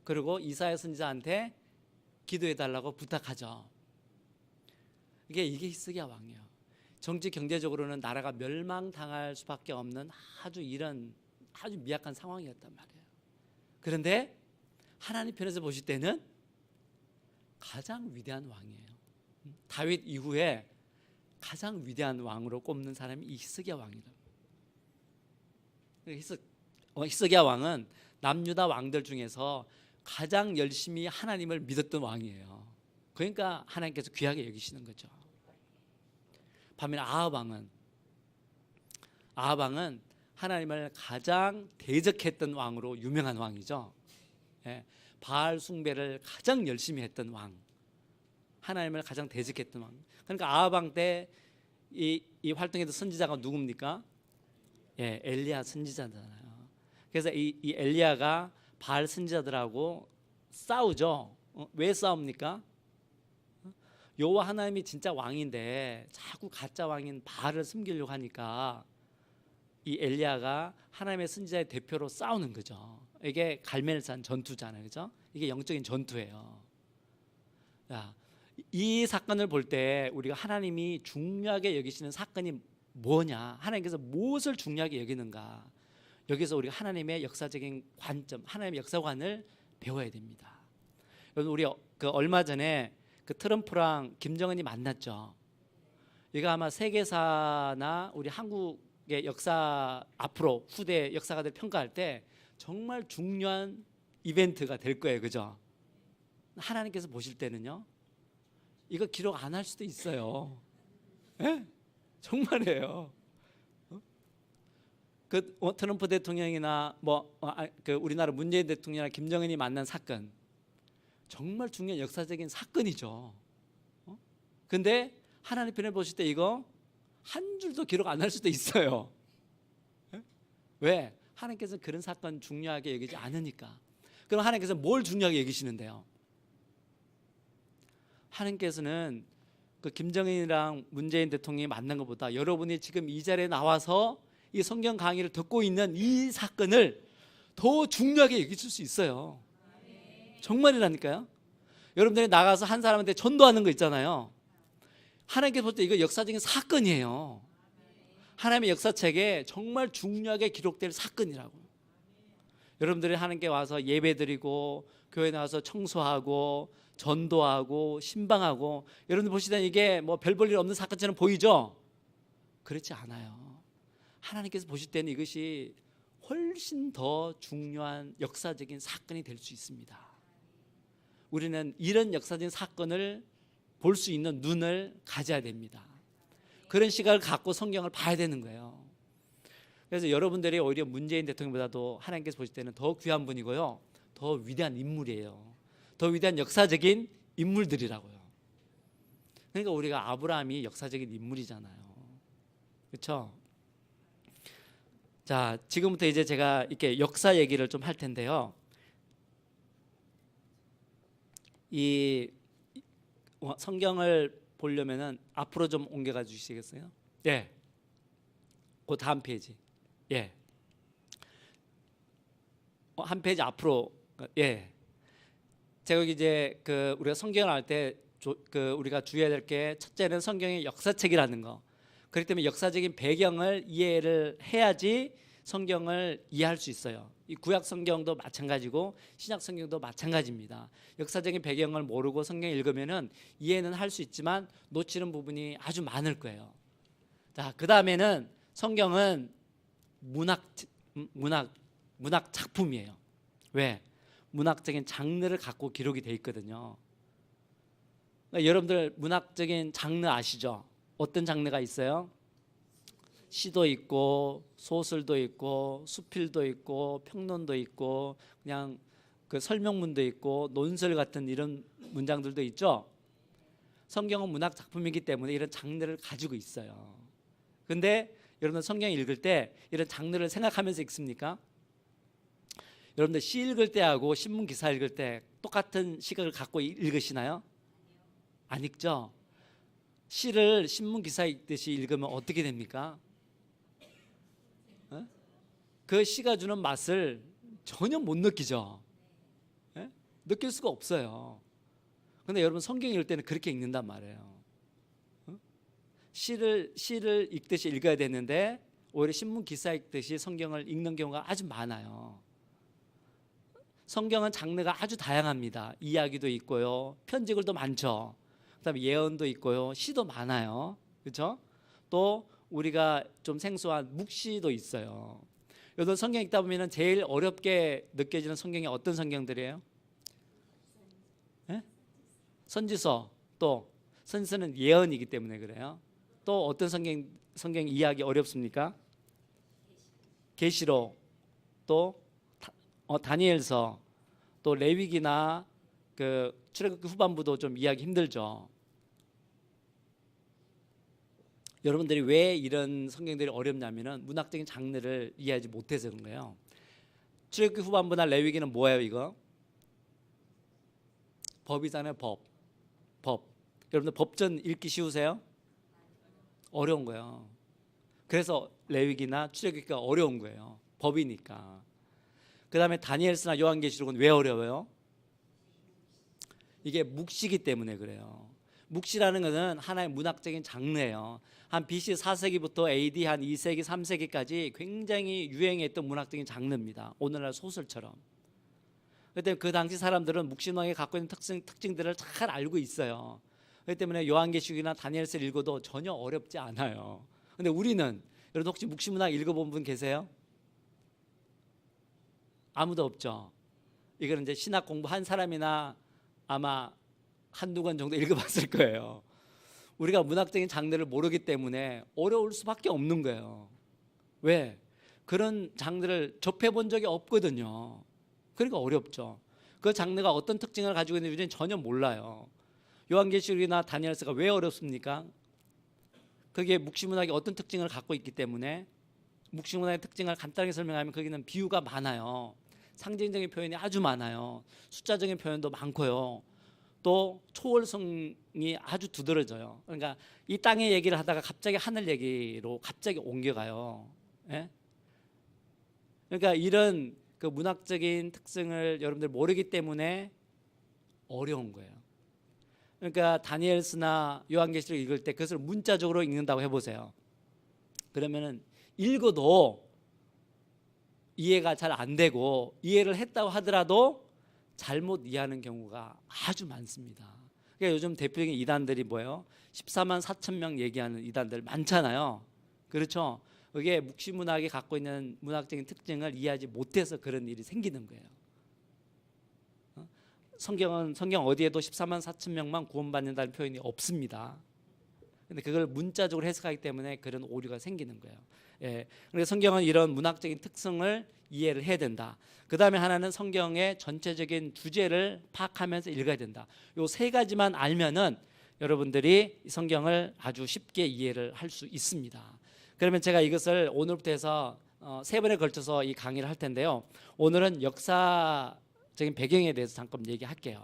그리고 이사야 선지자한테 기도해 달라고 부탁하죠. 이게 히스기야 왕이에요. 정치 경제적으로는 나라가 멸망당할 수밖에 없는 아주 미약한 상황이었단 말이에요. 그런데 하나님 편에서 보실 때는 가장 위대한 왕이에요. 다윗 이후에 가장 위대한 왕으로 꼽는 사람이 이 히스기야 왕이다. 히스기야 왕은 남유다 왕들 중에서 가장 열심히 하나님을 믿었던 왕이에요. 그러니까 하나님께서 귀하게 여기시는 거죠. 반면에 아합 왕은 하나님을 가장 대적했던 왕으로 유명한 왕이죠. 예, 바알 숭배를 가장 열심히 했던 왕, 하나님을 가장 대적했던 왕. 그러니까 아합 왕 때 이 활동했던 선지자가 누굽니까? 예, 엘리야 선지자잖아요. 그래서 이 엘리야가 바알 선지자들하고 싸우죠. 왜 싸웁니까? 여호와 하나님이 진짜 왕인데 자꾸 가짜 왕인 바알을 숨기려고 하니까 이 엘리야가 하나님의 선지자의 대표로 싸우는 거죠. 이게 갈멜산 전투잖아요, 그죠? 이게 영적인 전투예요. 자, 이 사건을 볼 때 우리가 하나님이 중요하게 여기시는 사건이 뭐냐, 하나님께서 무엇을 중요하게 여기는가, 여기서 우리가 하나님의 역사적인 관점, 하나님의 역사관을 배워야 됩니다. 여러분, 우리 얼마 전에 트럼프랑 김정은이 만났죠. 이거 아마 세계사나 우리 한국의 역사, 앞으로 후대 역사가들 평가할 때 정말 중요한 이벤트가 될 거예요, 그죠? 하나님께서 보실 때는요, 이거 기록 안 할 수도 있어요. 예? 정말이에요. 트럼프 대통령이나 우리나라 문재인 대통령이나 김정은이 만난 사건, 정말 중요한 역사적인 사건이죠. 근데 하나님 편에 보실 때 이거 한 줄도 기록 안 할 수도 있어요. 왜? 하나님께서는 그런 사건 중요하게 여기지 않으니까. 그럼 하나님께서는 뭘 중요하게 여기시는데요? 하나님께서는 김정은이랑 문재인 대통령이 만난 것보다 여러분이 지금 이 자리에 나와서 이 성경 강의를 듣고 있는 이 사건을 더 중요하게 여기실 수 있어요. 정말이라니까요. 여러분들이 나가서 한 사람한테 전도하는 거 있잖아요. 하나님께서 볼 때 이거 역사적인 사건이에요. 하나님의 역사책에 정말 중요하게 기록될 사건이라고요. 여러분들이 하나님께 와서 예배드리고 교회 나와서 청소하고 전도하고 신방하고, 여러분들 보실 때 이게 뭐 별 볼 일 없는 사건처럼 보이죠? 그렇지 않아요. 하나님께서 보실 때는 이것이 훨씬 더 중요한 역사적인 사건이 될 수 있습니다. 우리는 이런 역사적인 사건을 볼 수 있는 눈을 가져야 됩니다. 그런 시각을 갖고 성경을 봐야 되는 거예요. 그래서 여러분들이 오히려 문재인 대통령보다도 하나님께서 보실 때는 더 귀한 분이고요, 더 위대한 인물이에요. 더 위대한 역사적인 인물들이라고요. 그러니까 우리가 아브라함이 역사적인 인물이잖아요. 그렇죠? 자, 지금부터 이제 제가 이렇게 역사 얘기를 좀 할 텐데요. 이 성경을 보려면은 앞으로 좀 옮겨가 주시겠어요? 예. 그 다음 페이지. 예. 한 페이지 앞으로. 예. 제가 이제 그 우리가 성경을 할 때 우리가 주의해야 될 게, 첫째는 성경의 역사책이라는 거. 그렇기 때문에 역사적인 배경을 이해를 해야지 성경을 이해할 수 있어요. 이 구약 성경도 마찬가지고 신약 성경도 마찬가지입니다. 역사적인 배경을 모르고 성경 읽으면은 이해는 할 수 있지만 놓치는 부분이 아주 많을 거예요. 자, 그 다음에는 성경은 문학 작품이에요. 왜? 문학적인 장르를 갖고 기록이 돼 있거든요. 그러니까 여러분들 문학적인 장르 아시죠? 어떤 장르가 있어요? 시도 있고 소설도 있고 수필도 있고 평론도 있고 그냥 그 설명문도 있고 논설 같은 이런 문장들도 있죠. 성경은 문학 작품이기 때문에 이런 장르를 가지고 있어요. 근데 여러분 성경 읽을 때 이런 장르를 생각하면서 읽습니까? 여러분들 시 읽을 때하고 신문 기사 읽을 때 똑같은 시각을 갖고 읽으시나요? 안 읽죠? 시를 신문 기사 읽듯이 읽으면 어떻게 됩니까? 그 시가 주는 맛을 전혀 못 느끼죠. 예? 느낄 수가 없어요. 근데 여러분 성경 읽을 때는 그렇게 읽는단 말이에요. 시를 읽듯이 읽어야 되는데 오히려 신문 기사 읽듯이 성경을 읽는 경우가 아주 많아요. 성경은 장르가 아주 다양합니다. 이야기도 있고요, 편지글도 많죠. 그다음에 예언도 있고요, 시도 많아요. 그렇죠? 또 우리가 좀 생소한 묵시도 있어요. 여러분 성경 읽다 보면 제일 어렵게 느껴지는 성경이 어떤 성경들이에요? 네? 선지서. 또 선지서는 예언이기 때문에 그래요. 또 어떤 성경 이해하기 어렵습니까? 계시록, 또 다니엘서, 또 레위기나 그 출애굽기 후반부도 좀 이해하기 힘들죠. 여러분들이 왜 이런 성경들이 어렵냐면은 문학적인 장르를 이해하지 못해서 그런 거예요. 출애굽기 후반부나 레위기는 뭐예요, 이거? 법이잖아요, 법. 여러분들 법전 읽기 쉬우세요? 어려운 거예요. 그래서 레위기나 출애굽기가 어려운 거예요. 법이니까. 그 다음에 다니엘서나 요한계시록은 왜 어려워요? 이게 묵시기 때문에 그래요. 묵시라는 것은 하나의 문학적인 장르예요. 한 BC 4세기부터 AD 한 2세기, 3세기까지 굉장히 유행했던 문학적인 장르입니다. 오늘날 소설처럼. 그때 그 당시 사람들은 묵시문학이 갖고 있는 특징들을 잘 알고 있어요. 그렇기 때문에 요한계시록이나 다니엘서를 읽어도 전혀 어렵지 않아요. 근데 우리는, 여러분 혹시 묵시문학 읽어본 분 계세요? 아무도 없죠. 이거는 이제 신학 공부한 사람이나 아마 한두 권 정도 읽어봤을 거예요. 우리가 문학적인 장르를 모르기 때문에 어려울 수밖에 없는 거예요. 왜? 그런 장르를 접해본 적이 없거든요. 그러니까 어렵죠. 그 장르가 어떤 특징을 가지고 있는지 우리는 전혀 몰라요. 요한계시록이나 다니엘서가 왜 어렵습니까? 그게 묵시문학이 어떤 특징을 갖고 있기 때문에. 묵시문학의 특징을 간단하게 설명하면 거기는 비유가 많아요. 상징적인 표현이 아주 많아요. 숫자적인 표현도 많고요. 또 초월성이 아주 두드러져요. 그러니까 이 땅의 얘기를 하다가 갑자기 하늘 얘기로 갑자기 옮겨가요. 예? 그러니까 이런 그 문학적인 특성을 여러분들 모르기 때문에 어려운 거예요. 그러니까 다니엘서나 요한계시록 읽을 때 그것을 문자적으로 읽는다고 해보세요. 그러면은 읽어도 이해가 잘 안 되고 이해를 했다고 하더라도 잘못 이해하는 경우가 아주 많습니다. 그러니까 요즘 대표적인 이단들이 뭐예요? 14만 4천 명 얘기하는 이단들 많잖아요. 그렇죠? 그게 묵시문학이 갖고 있는 문학적인 특징을 이해하지 못해서 그런 일이 생기는 거예요. 성경 어디에도 14만 4천 명만 구원받는다는 표현이 없습니다. 근데 그걸 문자적으로 해석하기 때문에 그런 오류가 생기는 거예요. 예. 그래서 성경은 이런 문학적인 특성을 이해를 해야 된다. 그 다음에 하나는 성경의 전체적인 주제를 파악하면서 읽어야 된다. 요 세 가지만 알면은 여러분들이 성경을 아주 쉽게 이해를 할 수 있습니다. 그러면 제가 이것을 오늘부터 해서 세 번에 걸쳐서 이 강의를 할 텐데요. 오늘은 역사적인 배경에 대해서 잠깐 얘기할게요.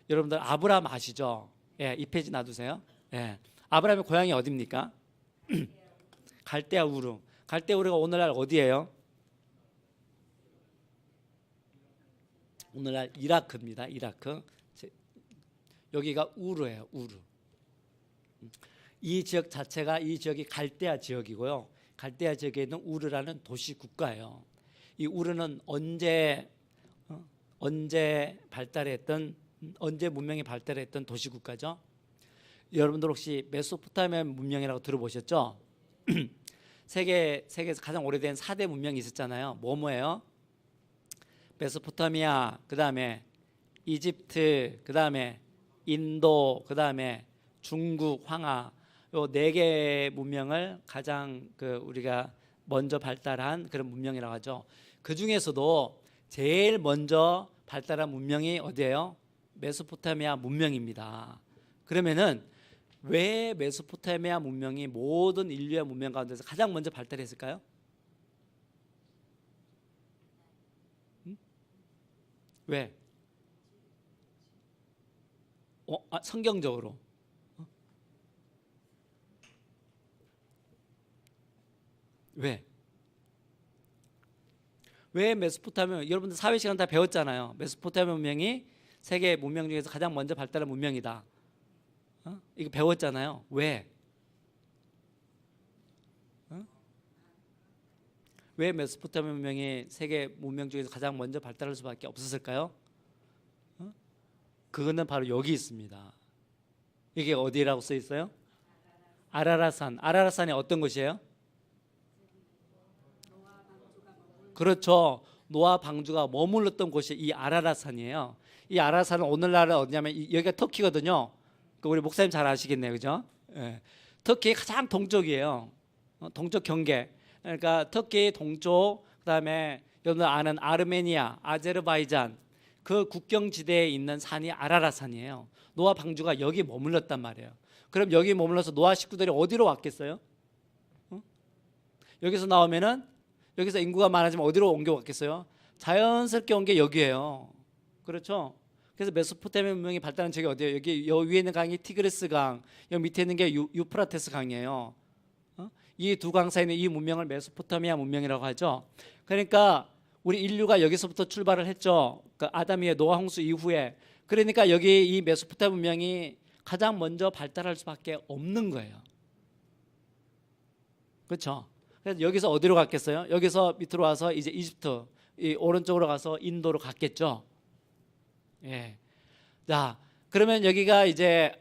여러분들 아브라함 아시죠? 예, 이 페이지 놔두세요. 예, 아브라함의 고향이 어디입니까? 갈대아 우르. 갈대아 우르가 오늘날 어디예요? 오늘날 이라크입니다. 이라크. 여기가 우르예요. 우르. 이 지역 자체가 이 지역이 갈대아 지역이고요. 갈대아 지역에 있는 우르라는 도시 국가예요. 이 우르는 언제 발달했던 언제 문명이 발달했던 도시 국가죠? 여러분들 혹시 메소포타미아 문명이라고 들어보셨죠? 세계에서 가장 오래된 4대 문명이 있었잖아요. 뭐예요? 메소포타미아, 그 다음에 이집트, 그 다음에 인도, 그 다음에 중국, 황하, 요 4개 문명을 가장 우리가 먼저 발달한 그런 문명이라고 하죠. 그 중에서도 제일 먼저 발달한 문명이 어디예요? 메소포타미아 문명입니다. 그러면은 왜 메소포타미아 문명이 모든 인류의 문명 가운데서 가장 먼저 발달했을까요? 왜? 성경적으로. 왜? 왜 메소포타미아? 여러분들 사회 시간 다 배웠잖아요. 메소포타미아 문명이 세계 문명 중에서 가장 먼저 발달한 문명이다. 이거 배웠잖아요. 왜? 왜 메소포타미아 문명이 세계 문명 중에서 가장 먼저 발달할 수밖에 없었을까요? 그거는 바로 여기 있습니다. 이게 어디라고 써 있어요? 아라라산. 아라라산이 어떤 곳이에요? 그렇죠. 노아 방주가 머물렀던 곳이 이 아라라산이에요. 이 아라라산은 오늘날은 어디냐면 여기가 터키거든요. 우리 목사님 잘 아시겠네요, 그죠? 예. 터키의 가장 동쪽이에요. 동쪽 경계. 그러니까 터키 동쪽, 그다음에 여러분들 아는 아르메니아, 아제르바이잔 그 국경지대에 있는 산이 아라라산이에요. 노아 방주가 여기 머물렀단 말이에요. 그럼 여기 머물러서 노아 식구들이 어디로 왔겠어요? 여기서 나오면은 여기서 인구가 많아지면 어디로 옮겨왔겠어요? 자연스럽게 온 게 여기예요. 그렇죠? 그래서 메소포타미아 문명이 발달한 지역이 어디예요? 여기 위에 있는 강이 티그리스 강, 여기 밑에 있는 게 유프라테스 강이에요. 이 두 강 사이에 있는 이 문명을 메소포타미아 문명이라고 하죠. 그러니까 우리 인류가 여기서부터 출발을 했죠. 그러니까 아담이의 노아 홍수 이후에. 그러니까 여기 이 메소포타미아 문명이 가장 먼저 발달할 수밖에 없는 거예요. 그렇죠? 그래서 여기서 어디로 갔겠어요? 여기서 밑으로 와서 이제 이집트, 이 오른쪽으로 가서 인도로 갔겠죠. 예. 자, 그러면 여기가 이제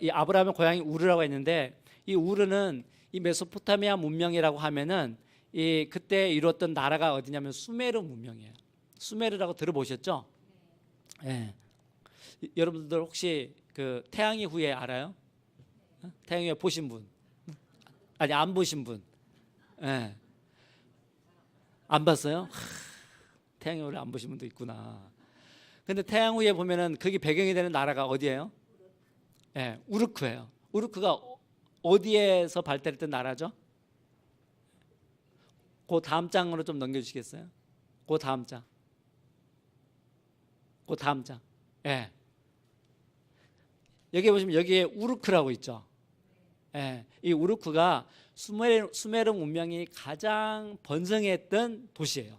이 아브라함의 고향이 우르라고 했는데 이 우르는 이 메소포타미아 문명이라고 하면은 이 그때 이루었던 나라가 어디냐면 수메르 문명이에요. 수메르라고 들어보셨죠? 예. 여러분들 혹시 그 태양의 후예 알아요? 태양의 후예 보신 분? 아니 안 보신 분? 예. 안 봤어요? 태양의 후예 안 보신 분도 있구나. 근데 태양 후에 보면은 거기 배경이 되는 나라가 어디예요? 예, 우르크예요. 우르크가 어디에서 발달했던 나라죠? 그 다음 장으로 좀 넘겨주시겠어요? 그 다음 장. 그 다음 장. 예. 여기 보시면 여기에 우르크라고 있죠. 예, 이 우르크가 수메르 문명이 가장 번성했던 도시예요.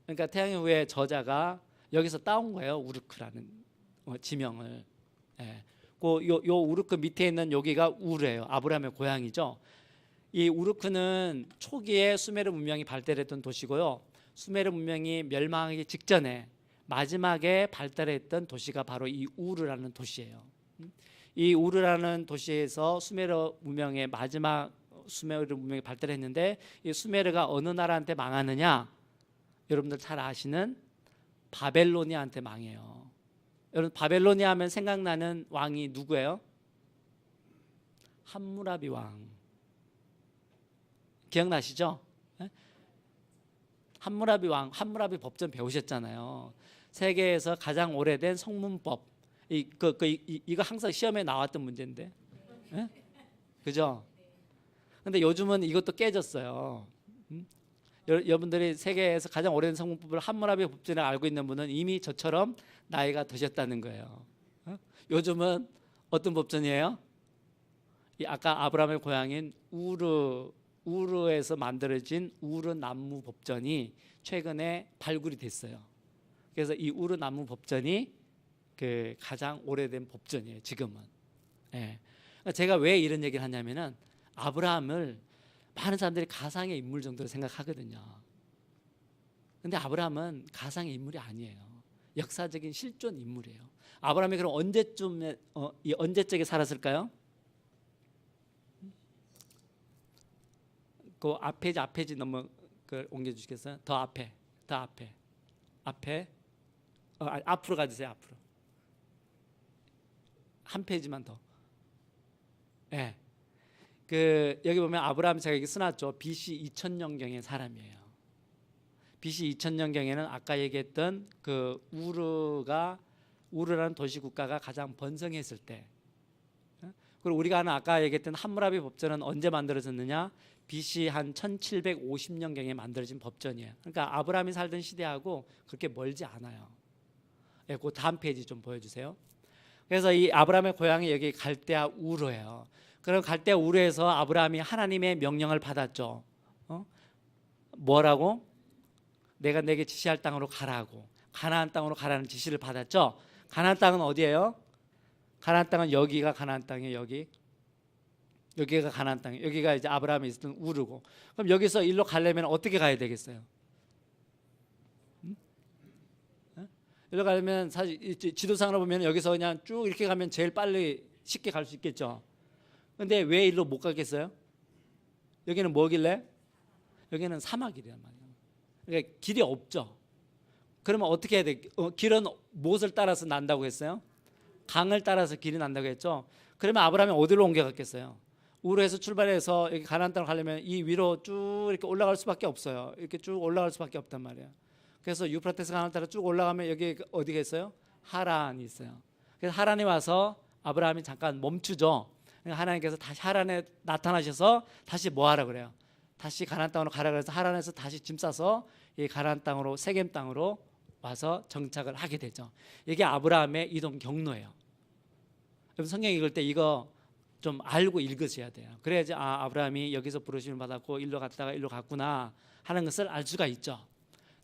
그러니까 태양의 후예 저자가 여기서 따온 거예요. 우르크라는 지명을. 예. 요 우르크 밑에 있는 여기가 우르예요. 아브라함의 고향이죠. 이 우르크는 초기에 수메르 문명이 발달했던 도시고요. 수메르 문명이 멸망하기 직전에 마지막에 발달했던 도시가 바로 이 우르라는 도시예요. 이 우르라는 도시에서 수메르 문명의 마지막 수메르 문명이 발달했는데 이 수메르가 어느 나라한테 망하느냐? 여러분들 잘 아시는 바벨로니아한테 망해요. 여러분 바벨로니아 하면 생각나는 왕이 누구예요? 함무라비 왕. 기억나시죠? 함무라비 왕, 함무라비 법전 배우셨잖아요. 세계에서 가장 오래된 성문법. 이거 항상 시험에 나왔던 문제인데, 그죠? 근데 요즘은 이것도 깨졌어요. 여러분들이 세계에서 가장 오래된 성문법을 함무라비 법전을 알고 있는 분은 이미 저처럼 나이가 드셨다는 거예요. 요즘은 어떤 법전이에요? 아까 아브라함의 고향인 우르에서 만들어진 우르 남무 법전이 최근에 발굴이 됐어요. 그래서 이 우르 남무 법전이 그 가장 오래된 법전이에요. 지금은. 예. 제가 왜 이런 얘기를 하냐면은 아브라함을 많은 사람들이 가상의 인물 정도로 생각하거든요. 근데 아브라함은 가상의 인물이 아니에요. 역사적인 실존 인물이에요. 아브라함이 그럼 언제쯤에 살았을까요? 그 앞페이지 넘어 옮겨주시겠어요? 더 앞에. 앞으로 가주세요. 앞으로 한 페이지만 더. 네. 여기 보면 아브라함 제가 여기 써놨죠. BC 2000년경의 사람이에요. BC 2000년경에는 아까 얘기했던 그 우르라는 도시 국가가 가장 번성했을 때. 그리고 우리가 아까 얘기했던 함무라비 법전은 언제 만들어졌느냐? BC 한 1750년경에 만들어진 법전이에요. 그러니까 아브라함이 살던 시대하고 그렇게 멀지 않아요. 예, 그 다음 페이지 좀 보여주세요. 그래서 이 아브라함의 고향이 여기 갈대아 우르예요. 그럼 갈대아 우르에서 아브라함이 하나님의 명령을 받았죠. 뭐라고? 내가 내게 지시할 땅으로 가라고. 가나안 땅으로 가라는 지시를 받았죠. 가나안 땅은 어디예요? 가나안 땅은 여기가 가나안 땅이에요. 여기가 가나안 땅이에요. 여기가 이제 아브라함이 있었던 우르고. 그럼 여기서 일로 가려면 어떻게 가야 되겠어요? 일로 가려면 사실 지도상으로 보면 여기서 그냥 쭉 이렇게 가면 제일 빨리 쉽게 갈 수 있겠죠. 근데 왜 일로 못 가겠어요? 여기는 뭐길래? 여기는 사막이란 말이에요. 그러니까 길이 없죠. 그러면 어떻게 해야 돼? 길은 무엇을 따라서 난다고 했어요? 강을 따라서 길이 난다고 했죠. 그러면 아브라함이 어디로 옮겨갔겠어요? 우르에서 출발해서 여기 가나안 땅을 가려면 이 위로 쭉 이렇게 올라갈 수밖에 없어요. 이렇게 쭉 올라갈 수밖에 없단 말이에요. 그래서 유프라테스 강을 따라 쭉 올라가면 여기 어디가 있어요? 하란이 있어요. 그래서 하란에 와서 아브라함이 잠깐 멈추죠. 하나님께서 다시 하란에 나타나셔서 다시 뭐 하라 그래요? 다시 가나안 땅으로 가라 그래서 하란에서 다시 짐 싸서 이 가나안 땅으로 세겜 땅으로 와서 정착을 하게 되죠. 이게 아브라함의 이동 경로예요. 여러분 성경 읽을 때 이거 좀 알고 읽으셔야 돼요. 그래야지 아브라함이 여기서 부르심을 받았고 일로 갔다가 일로 갔구나 하는 것을 알 수가 있죠.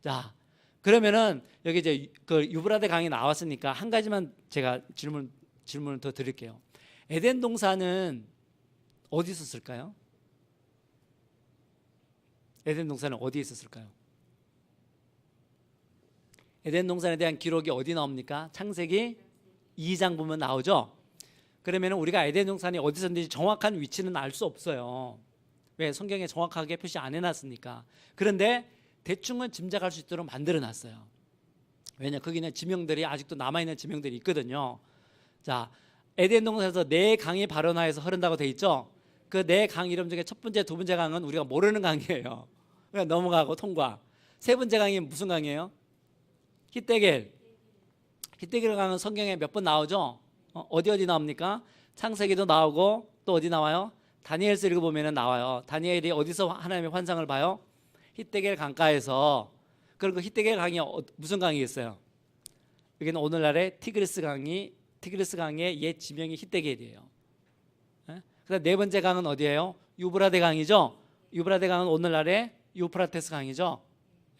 자, 그러면은 여기 이제 그 유브라데 강이 나왔으니까 한 가지만 제가 질문을 더 드릴게요. 에덴 동산은 어디 있었을까요? 에덴 동산은 어디에 있었을까요? 에덴 동산에 대한 기록이 어디 나옵니까? 창세기 2장 보면 나오죠. 그러면 우리가 에덴 동산이 어디서 있는지 정확한 위치는 알 수 없어요. 왜? 성경에 정확하게 표시 안 해놨으니까. 그런데 대충은 짐작할 수 있도록 만들어놨어요. 왜냐? 거기는 지명들이 아직도 남아있는 지명들이 있거든요. 자, 에덴 동산에서 네 강이 발원하여서 흐른다고 돼 있죠. 그 네 강 이름 중에 첫 번째, 두 번째 강은 우리가 모르는 강이에요. 그냥 넘어가고 통과. 세 번째 강이 무슨 강이에요? 히데겔 강은 성경에 몇 번 나오죠. 어디 나옵니까? 창세기도 나오고 또 어디 나와요? 다니엘서 읽어보면 나와요. 다니엘이 어디서 하나님의 환상을 봐요? 히데겔 강가에서. 그리고 히데겔 강이 무슨 강이겠어요? 여기는 오늘날의 티그리스 강의 옛 지명이 히데겔이에요. 그다음 네 번째 강은 어디예요? 유브라데 강이죠. 유브라데 강은 오늘날의 유프라테스 강이죠.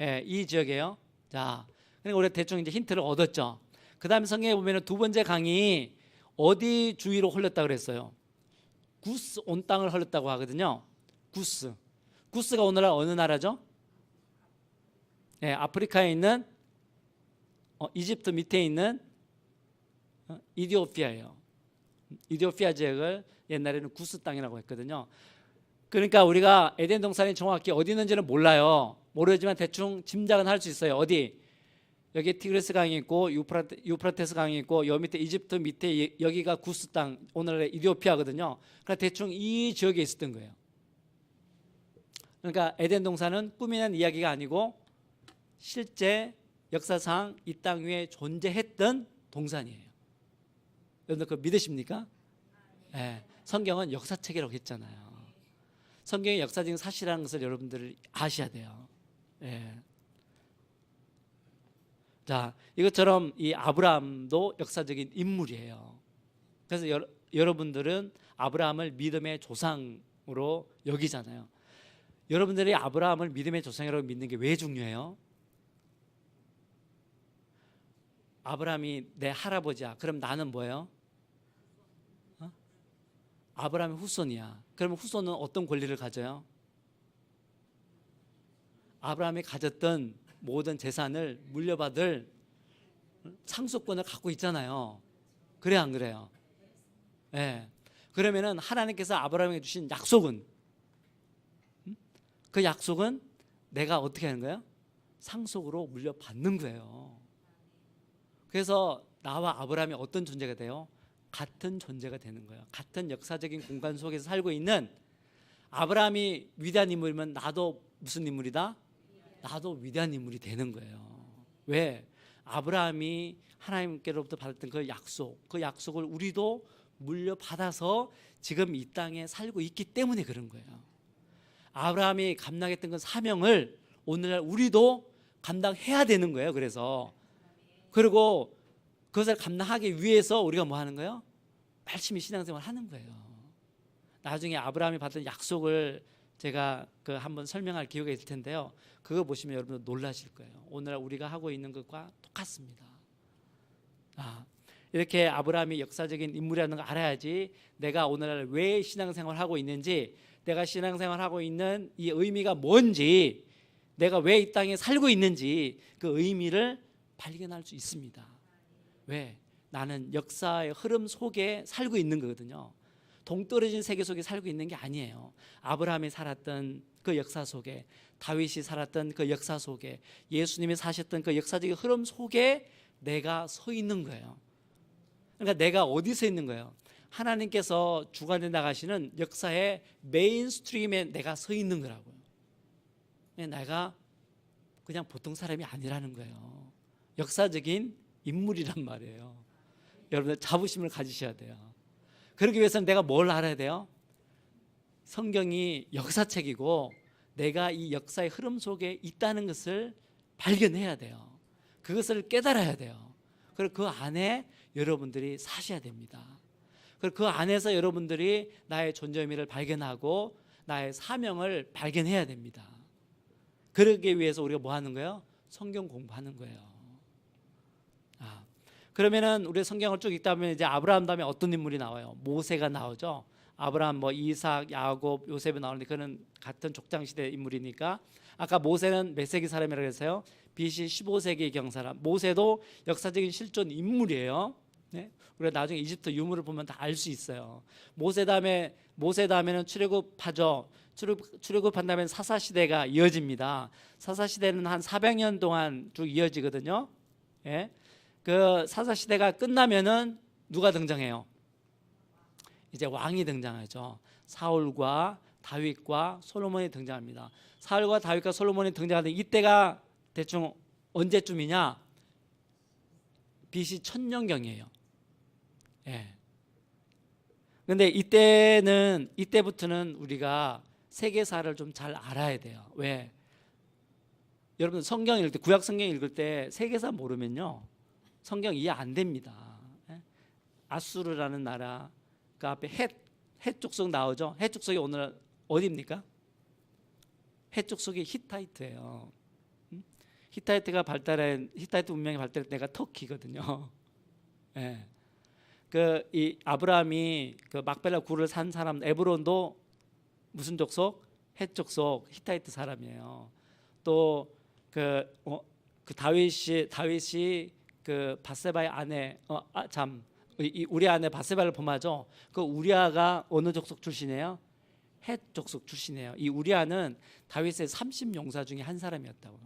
예, 이 지역이에요. 자, 그러니까 우리가 대충 이제 힌트를 얻었죠. 그다음에 성경에 보면 두 번째 강이 어디 주위로 흘렀다 그랬어요? 구스 온 땅을 흘렀다고 하거든요. 구스. 구스가 오늘날 어느 나라죠? 예, 아프리카에 있는 이집트 밑에 있는 이디오피아예요. 이디오피아 지역을 옛날에는 구스 땅이라고 했거든요. 그러니까 우리가 에덴 동산이 정확히 어디 있는지는 몰라요. 모르지만 대충 짐작은 할 수 있어요. 어디? 여기 티그리스 강이 있고 유프라테스 강이 있고 여 밑에 이집트 밑에 여기가 구스 땅, 오늘의 이디오피아거든요. 그러니까 대충 이 지역에 있었던 거예요. 그러니까 에덴 동산은 꾸미는 이야기가 아니고 실제 역사상 이 땅 위에 존재했던 동산이에요. 여러분들 그거 믿으십니까? 네, 성경은 역사책이라고 했잖아요. 성경이 역사적인 사실이라는 것을 여러분들 아셔야 돼요. 네. 자, 이것처럼 이 아브라함도 역사적인 인물이에요. 그래서 여러분들은 아브라함을 믿음의 조상으로 여기잖아요. 여러분들이 아브라함을 믿음의 조상이라고 믿는 게 왜 중요해요? 아브라함이 내 할아버지야. 그럼 나는 뭐예요? 아브라함의 후손이야. 그러면 후손은 어떤 권리를 가져요? 아브라함이 가졌던 모든 재산을 물려받을 상속권을 갖고 있잖아요. 그래 안 그래요? 네. 그러면은 하나님께서 아브라함에게 주신 약속은, 그 약속은 내가 어떻게 하는 거예요? 상속으로 물려받는 거예요. 그래서 나와 아브라함이 어떤 존재가 돼요? 같은 존재가 되는 거예요. 같은 역사적인 공간 속에서 살고 있는, 아브라함이 위대한 인물이면 나도 무슨 인물이다? 나도 위대한 인물이 되는 거예요. 왜? 아브라함이 하나님께로부터 받았던 그 약속을 우리도 물려받아서 지금 이 땅에 살고 있기 때문에 그런 거예요. 아브라함이 감당했던 그 사명을 오늘날 우리도 감당해야 되는 거예요. 그리고 그것을 감당하기 위해서 우리가 뭐 하는 거예요? 열심히 신앙생활 하는 거예요. 나중에 아브라함이 받은 약속을 제가 한번 설명할 기회가 있을 텐데요. 그거 보시면 여러분 놀라실 거예요. 오늘 우리가 하고 있는 것과 똑같습니다. 이렇게 아브라함이 역사적인 인물이라는 걸 알아야지 내가 오늘날 왜 신앙생활을 하고 있는지, 내가 신앙생활을 하고 있는 이 의미가 뭔지, 내가 왜 이 땅에 살고 있는지 그 의미를 발견할 수 있습니다. 왜? 나는 역사의 흐름 속에 살고 있는 거거든요. 동떨어진 세계 속에 살고 있는 게 아니에요. 아브라함이 살았던 그 역사 속에, 다윗이 살았던 그 역사 속에, 예수님이 사셨던 그 역사적인 흐름 속에 내가 서 있는 거예요. 그러니까 내가 어디 서 있는 거예요? 하나님께서 주관해 나가시는 역사의 메인스트림에 내가 서 있는 거라고요. 내가 그냥 보통 사람이 아니라는 거예요. 역사적인 인물이란 말이에요. 여러분들 자부심을 가지셔야 돼요. 그러기 위해서는 내가 뭘 알아야 돼요? 성경이 역사책이고 내가 이 역사의 흐름 속에 있다는 것을 발견해야 돼요. 그것을 깨달아야 돼요. 그리고 그 안에 여러분들이 사셔야 됩니다. 그리고 그 안에서 여러분들이 나의 존재 의미를 발견하고 나의 사명을 발견해야 됩니다. 그러기 위해서 우리가 뭐 하는 거예요? 성경 공부하는 거예요. 그러면은 우리 성경을 쭉 읽다 보면 이제 아브라함 다음에 어떤 인물이 나와요? 모세가 나오죠. 아브라함, 이삭, 야곱, 요셉이 나오는데 그는 같은 족장 시대 인물이니까. 아까 모세는 몇 세기 사람이라고 했어요? BC 15세기 경 사람. 모세도 역사적인 실존 인물이에요. 네? 우리가 나중에 이집트 유물을 보면 다 알 수 있어요. 모세 다음에는 출애굽하죠. 출애굽한 다음에 사사 시대가 이어집니다. 사사 시대는 한 400년 동안 쭉 이어지거든요. 예? 그 사사 시대가 끝나면은 누가 등장해요? 이제 왕이 등장하죠. 사울과 다윗과 솔로몬이 등장합니다. 사울과 다윗과 솔로몬이 등장하는데 이때가 대충 언제쯤이냐? BC 1000년경이에요. 예. 근데 이때부터는 우리가 세계사를 좀 잘 알아야 돼요. 왜? 여러분 성경 읽을 때, 구약 성경 읽을 때 세계사 모르면요, 성경 이해 안 됩니다. 아수르라는 나라, 그 앞에 헷 족속 나오죠. 헷 족속이 오늘 어디입니까? 헷 족속이 히타이트예요. 히타이트 문명이 발달한 데가 터키거든요. 예. 이 아브라함이 그 막벨라 굴을 산 사람 에브론도 무슨 족속? 헷 족속 히타이트 사람이에요. 또 그 다윗이 그 바세바의 아내 우리 아내 바세바를 범하죠. 그 우리아가 어느 족속 출신이에요? 헷 족속 출신이에요. 이 우리아는 다윗의 30용사 중에 한 사람이었다고.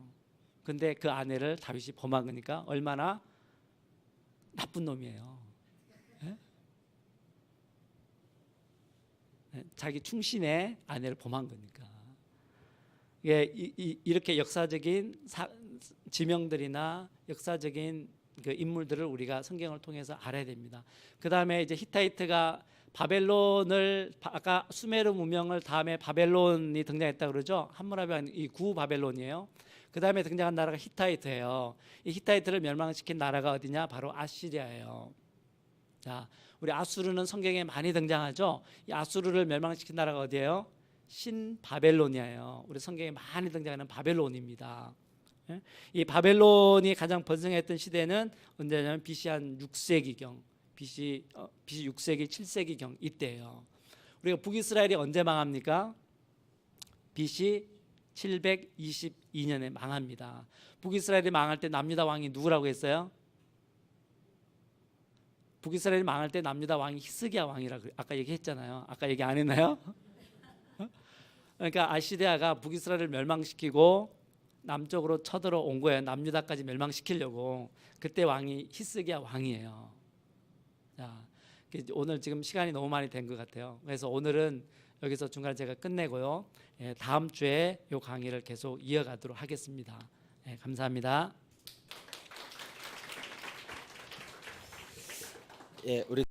근데 그 아내를 다윗이 범한 거니까 얼마나 나쁜 놈이에요. 예? 자기 충신의 아내를 범한 거니까. 이렇게 역사적인 지명들이나 역사적인 그 인물들을 우리가 성경을 통해서 알아야 됩니다. 그 다음에 이제 히타이트가 바벨론을 아까 수메르 문명을 다음에 바벨론이 등장했다 그러죠. 함무라비 이 구 바벨론이에요. 그 다음에 등장한 나라가 히타이트예요. 이 히타이트를 멸망시킨 나라가 어디냐? 바로 아시리아예요. 자, 우리 아수르는 성경에 많이 등장하죠. 이 아수르를 멸망시킨 나라가 어디예요? 신바벨론이에요. 우리 성경에 많이 등장하는 바벨론입니다. 이 바벨론이 가장 번성했던 시대는 언제냐면 BC 한 6세기경, BC 6세기, 7세기경 이때예요. 우리가 북이스라엘이 언제 망합니까? BC 722년에 망합니다. 북이스라엘이 망할 때 남유다 왕이 누구라고 했어요? 북이스라엘이 망할 때 남유다 왕이 히스기야 왕이라고 아까 얘기했잖아요. 아까 얘기 안 했나요? 그러니까 아시리아가 북이스라엘을 멸망시키고 남쪽으로 쳐들어온 거예요. 남유다까지 멸망시키려고. 그때 왕이 히스기야 왕이에요. 자, 오늘 지금 시간이 너무 많이 된 것 같아요. 그래서 오늘은 여기서 중간에 제가 끝내고요. 다음 주에 이 강의를 계속 이어가도록 하겠습니다. 감사합니다. 예, 우리